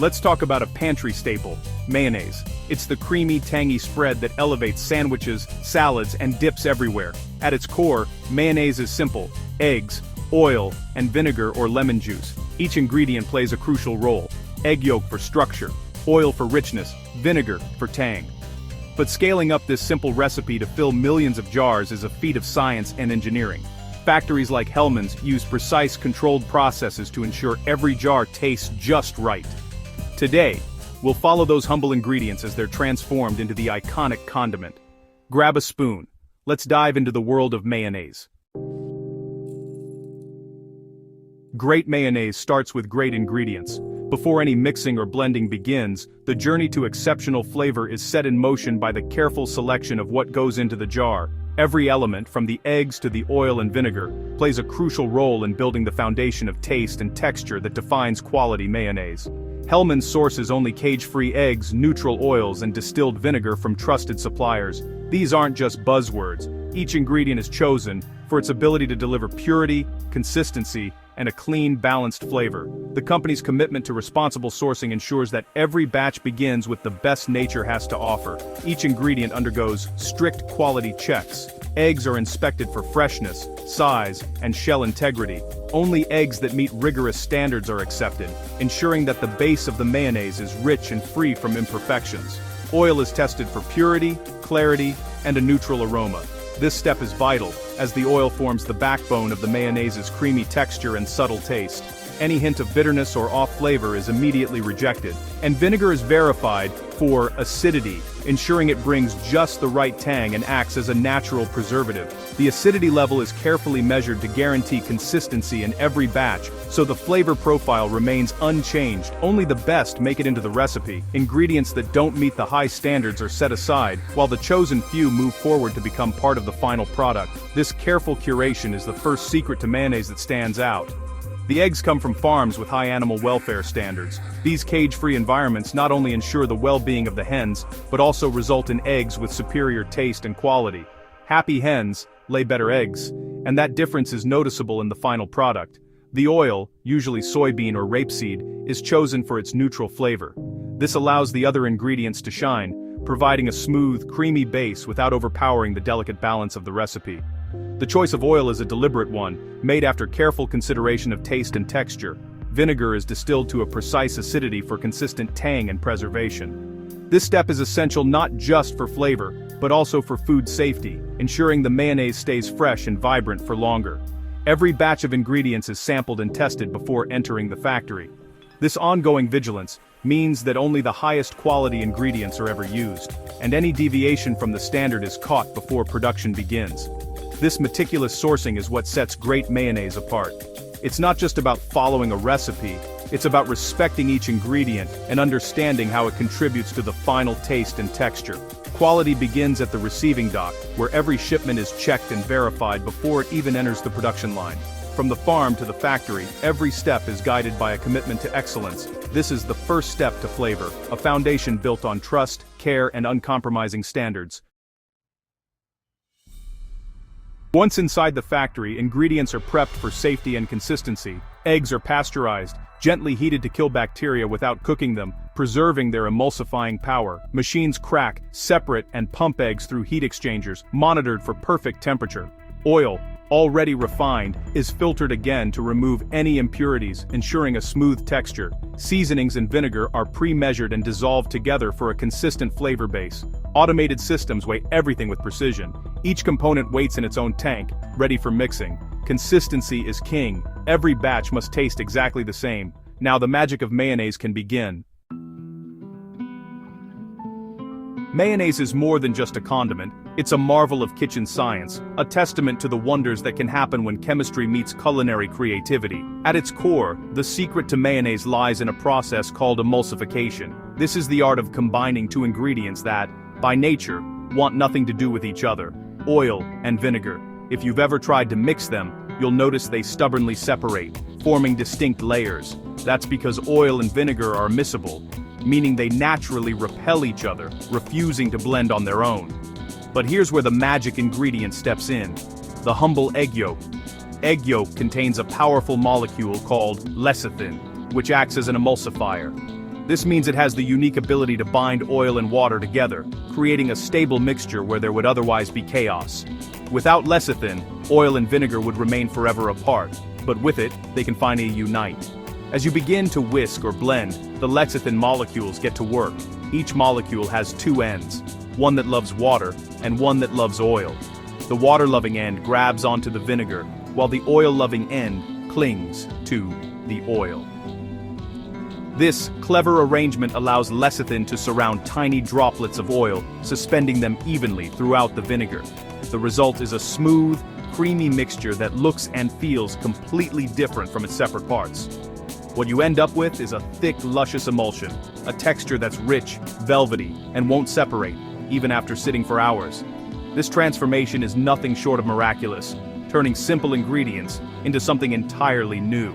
Let's talk about a pantry staple, mayonnaise. It's the creamy, tangy spread that elevates sandwiches, salads, and dips everywhere. At its core, mayonnaise is simple: eggs, oil, and vinegar or lemon juice. Each ingredient plays a crucial role: egg yolk for structure, oil for richness, vinegar for tang. But scaling up this simple recipe to fill millions of jars is a feat of science and engineering. Factories like Hellmann's use precise, controlled processes to ensure every jar tastes just right. Today, we'll follow those humble ingredients as they're transformed into the iconic condiment. Grab a spoon. Let's dive into the world of mayonnaise. Great mayonnaise starts with great ingredients. Before any mixing or blending begins, the journey to exceptional flavor is set in motion by the careful selection of what goes into the jar. Every element, from the eggs to the oil and vinegar, plays a crucial role in building the foundation of taste and texture that defines quality mayonnaise. Hellmann sources only cage-free eggs, neutral oils, and distilled vinegar from trusted suppliers. These aren't just buzzwords. Each ingredient is chosen for its ability to deliver purity, consistency, and a clean, balanced flavor. The company's commitment to responsible sourcing ensures that every batch begins with the best nature has to offer. Each ingredient undergoes strict quality checks. Eggs are inspected for freshness, size, and shell integrity. Only eggs that meet rigorous standards are accepted, ensuring that the base of the mayonnaise is rich and free from imperfections. Oil is tested for purity, clarity, and a neutral aroma. This step is vital, as the oil forms the backbone of the mayonnaise's creamy texture and subtle taste. Any hint of bitterness or off flavor is immediately rejected. And vinegar is verified for acidity, ensuring it brings just the right tang and acts as a natural preservative. The acidity level is carefully measured to guarantee consistency in every batch, so the flavor profile remains unchanged. Only the best make it into the recipe. Ingredients that don't meet the high standards are set aside, while the chosen few move forward to become part of the final product. This careful curation is the first secret to mayonnaise that stands out. The eggs come from farms with high animal welfare standards. These cage-free environments not only ensure the well-being of the hens, but also result in eggs with superior taste and quality. Happy hens lay better eggs, and that difference is noticeable in the final product. The oil, usually soybean or rapeseed, is chosen for its neutral flavor. This allows the other ingredients to shine, providing a smooth, creamy base without overpowering the delicate balance of the recipe. The choice of oil is a deliberate one, made after careful consideration of taste and texture. Vinegar is distilled to a precise acidity for consistent tang and preservation. This step is essential not just for flavor, but also for food safety, ensuring the mayonnaise stays fresh and vibrant for longer. Every batch of ingredients is sampled and tested before entering the factory. This ongoing vigilance means that only the highest quality ingredients are ever used, and any deviation from the standard is caught before production begins. This meticulous sourcing is what sets great mayonnaise apart. It's not just about following a recipe, it's about respecting each ingredient and understanding how it contributes to the final taste and texture. Quality begins at the receiving dock, where every shipment is checked and verified before it even enters the production line. From the farm to the factory, every step is guided by a commitment to excellence. This is the first step to flavor, a foundation built on trust, care, and uncompromising standards. Once inside the factory, ingredients are prepped for safety and consistency. Eggs are pasteurized, gently heated to kill bacteria without cooking them, preserving their emulsifying power. Machines crack, separate, and pump eggs through heat exchangers, monitored for perfect temperature. Oil, already refined, is filtered again to remove any impurities, ensuring a smooth texture. Seasonings and vinegar are pre-measured and dissolved together for a consistent flavor base. Automated systems weigh everything with precision. Each component waits in its own tank, ready for mixing. Consistency is king. Every batch must taste exactly the same. Now the magic of mayonnaise can begin. Mayonnaise is more than just a condiment, it's a marvel of kitchen science, a testament to the wonders that can happen when chemistry meets culinary creativity. At its core, the secret to mayonnaise lies in a process called emulsification. This is the art of combining two ingredients that, by nature, want nothing to do with each other: oil and vinegar. If you've ever tried to mix them, you'll notice they stubbornly separate, forming distinct layers. That's because oil and vinegar are miscible, meaning they naturally repel each other, refusing to blend on their own. But here's where the magic ingredient steps in: the humble egg yolk. Egg yolk contains a powerful molecule called lecithin, which acts as an emulsifier. This means it has the unique ability to bind oil and water together, creating a stable mixture where there would otherwise be chaos. Without lecithin, oil and vinegar would remain forever apart, but with it, they can finally unite. As you begin to whisk or blend, the lecithin molecules get to work. Each molecule has two ends, one that loves water and one that loves oil. The water-loving end grabs onto the vinegar, while the oil-loving end clings to the oil. This clever arrangement allows lecithin to surround tiny droplets of oil, suspending them evenly throughout the vinegar. The result is a smooth, creamy mixture that looks and feels completely different from its separate parts. What you end up with is a thick, luscious emulsion, a texture that's rich, velvety, and won't separate, even after sitting for hours. This transformation is nothing short of miraculous, turning simple ingredients into something entirely new.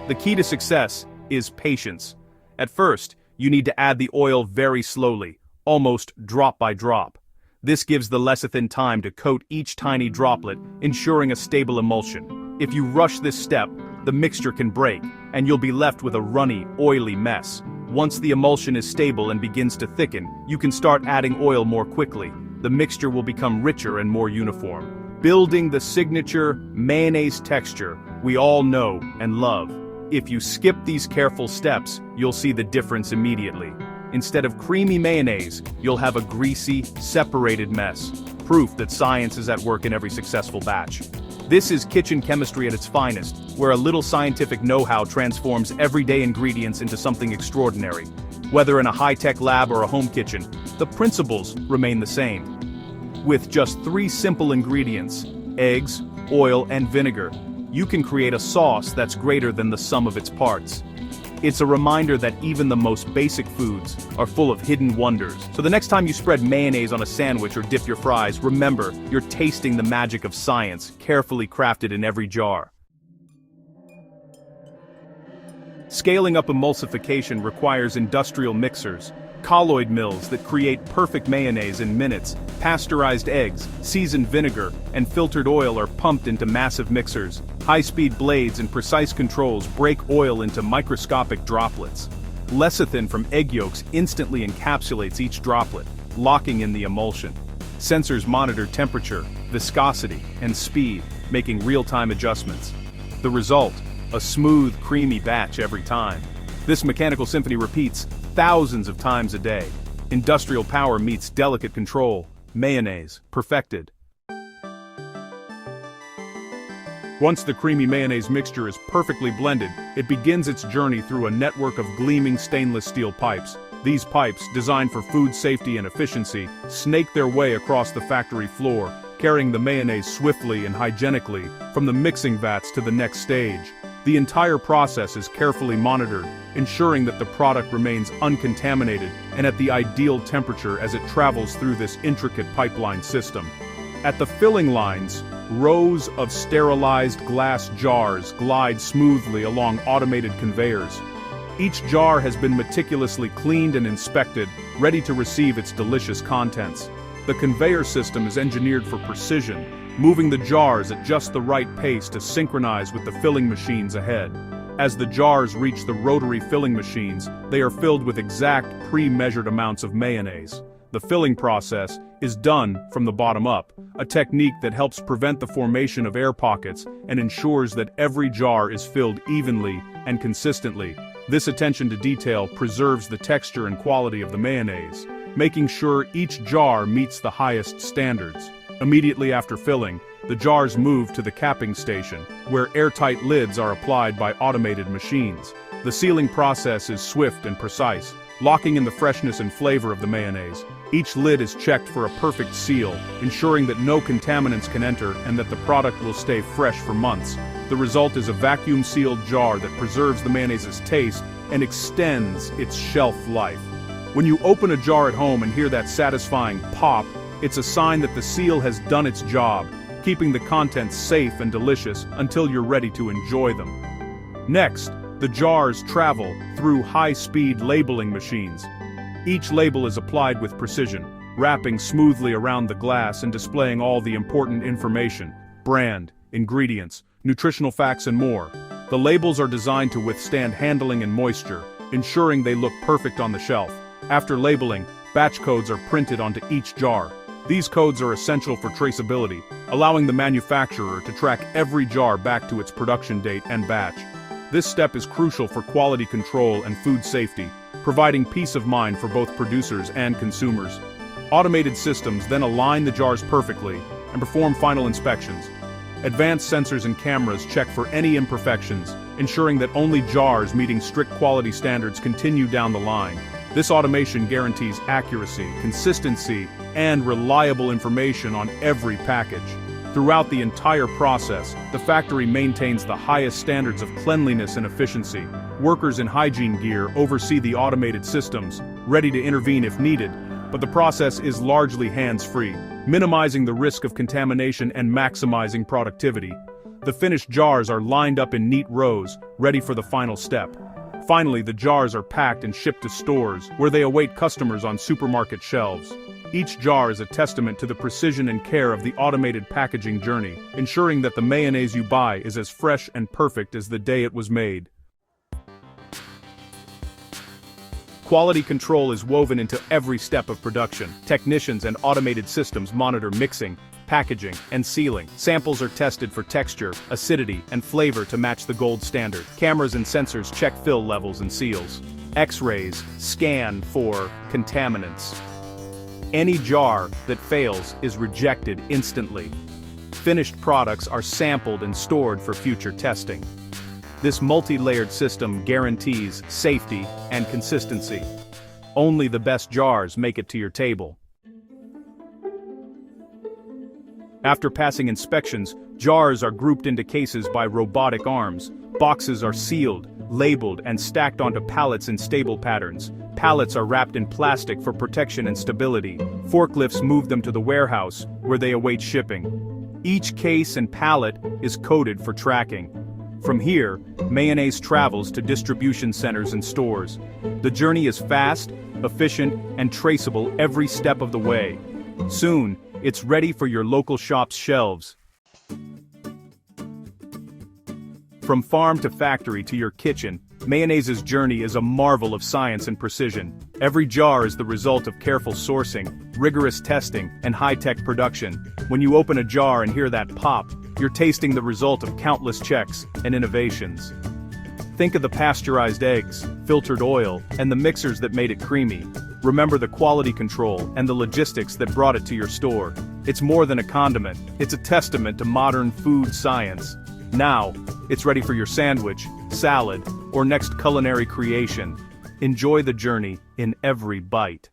The key to success is patience. At first, you need to add the oil very slowly, almost drop by drop. This gives the lecithin time to coat each tiny droplet, ensuring a stable emulsion. If you rush this step, the mixture can break, and you'll be left with a runny, oily mess. Once the emulsion is stable and begins to thicken, you can start adding oil more quickly. The mixture will become richer and more uniform, building the signature mayonnaise texture we all know and love. If you skip these careful steps, you'll see the difference immediately. Instead of creamy mayonnaise, you'll have a greasy, separated mess. Proof that science is at work in every successful batch. This is kitchen chemistry at its finest, where a little scientific know-how transforms everyday ingredients into something extraordinary. Whether in a high-tech lab or a home kitchen, the principles remain the same. With just 3 simple ingredients, eggs, oil, and vinegar, you can create a sauce that's greater than the sum of its parts. It's a reminder that even the most basic foods are full of hidden wonders. So the next time you spread mayonnaise on a sandwich or dip your fries, remember, you're tasting the magic of science, carefully crafted in every jar. Scaling up emulsification requires industrial mixers, colloid mills that create perfect mayonnaise in minutes. Pasteurized eggs, seasoned vinegar, and filtered oil are pumped into massive mixers. High-speed blades and precise controls break oil into microscopic droplets. Lecithin from egg yolks instantly encapsulates each droplet, locking in the emulsion. Sensors monitor temperature, viscosity, and speed, making real-time adjustments. The result, a smooth, creamy batch every time. This mechanical symphony repeats thousands of times a day. Industrial power meets delicate control. Mayonnaise, perfected. Once the creamy mayonnaise mixture is perfectly blended, it begins its journey through a network of gleaming stainless steel pipes. These pipes, designed for food safety and efficiency, snake their way across the factory floor, carrying the mayonnaise swiftly and hygienically from the mixing vats to the next stage. The entire process is carefully monitored, ensuring that the product remains uncontaminated and at the ideal temperature as it travels through this intricate pipeline system. At the filling lines, rows of sterilized glass jars glide smoothly along automated conveyors. Each jar has been meticulously cleaned and inspected, ready to receive its delicious contents. The conveyor system is engineered for precision, moving the jars at just the right pace to synchronize with the filling machines ahead. As the jars reach the rotary filling machines, they are filled with exact, pre-measured amounts of mayonnaise. The filling process is done from the bottom up, a technique that helps prevent the formation of air pockets and ensures that every jar is filled evenly and consistently. This attention to detail preserves the texture and quality of the mayonnaise, making sure each jar meets the highest standards. Immediately after filling, the jars move to the capping station, where airtight lids are applied by automated machines. The sealing process is swift and precise, locking in the freshness and flavor of the mayonnaise. Each lid is checked for a perfect seal, ensuring that no contaminants can enter and that the product will stay fresh for months. The result is a vacuum-sealed jar that preserves the mayonnaise's taste and extends its shelf life. When you open a jar at home and hear that satisfying pop, it's a sign that the seal has done its job, keeping the contents safe and delicious until you're ready to enjoy them. Next, the jars travel through high-speed labeling machines. Each label is applied with precision, wrapping smoothly around the glass and displaying all the important information: brand, ingredients, nutritional facts, and more. The labels are designed to withstand handling and moisture, ensuring they look perfect on the shelf. After labeling, batch codes are printed onto each jar. These codes are essential for traceability, allowing the manufacturer to track every jar back to its production date and batch. This step is crucial for quality control and food safety, providing peace of mind for both producers and consumers. Automated systems then align the jars perfectly and perform final inspections. Advanced sensors and cameras check for any imperfections, ensuring that only jars meeting strict quality standards continue down the line. This automation guarantees accuracy, consistency, and reliable information on every package. Throughout the entire process, the factory maintains the highest standards of cleanliness and efficiency. Workers in hygiene gear oversee the automated systems, ready to intervene if needed, but the process is largely hands-free, minimizing the risk of contamination and maximizing productivity. The finished jars are lined up in neat rows, ready for the final step. Finally, the jars are packed and shipped to stores, where they await customers on supermarket shelves. Each jar is a testament to the precision and care of the automated packaging journey, ensuring that the mayonnaise you buy is as fresh and perfect as the day it was made. Quality control is woven into every step of production. Technicians and automated systems monitor mixing, packaging, and sealing. Samples are tested for texture, acidity, and flavor to match the gold standard. Cameras and sensors check fill levels and seals. X-rays scan for contaminants. Any jar that fails is rejected instantly. Finished products are sampled and stored for future testing. This multi-layered system guarantees safety and consistency. Only the best jars make it to your table. After passing inspections, jars are grouped into cases by robotic arms. Boxes are sealed, labeled, and stacked onto pallets in stable patterns. Pallets are wrapped in plastic for protection and stability. Forklifts move them to the warehouse, where they await shipping. Each case and pallet is coded for tracking. From here, mayonnaise travels to distribution centers and stores. The journey is fast, efficient, and traceable every step of the way. Soon, it's ready for your local shop's shelves. From farm to factory to your kitchen, mayonnaise's journey is a marvel of science and precision. Every jar is the result of careful sourcing, rigorous testing, and high-tech production. When you open a jar and hear that pop, you're tasting the result of countless checks and innovations. Think of the pasteurized eggs, filtered oil, and the mixers that made it creamy. Remember the quality control and the logistics that brought it to your store. It's more than a condiment, it's a testament to modern food science. Now, it's ready for your sandwich, salad, or next culinary creation. Enjoy the journey in every bite.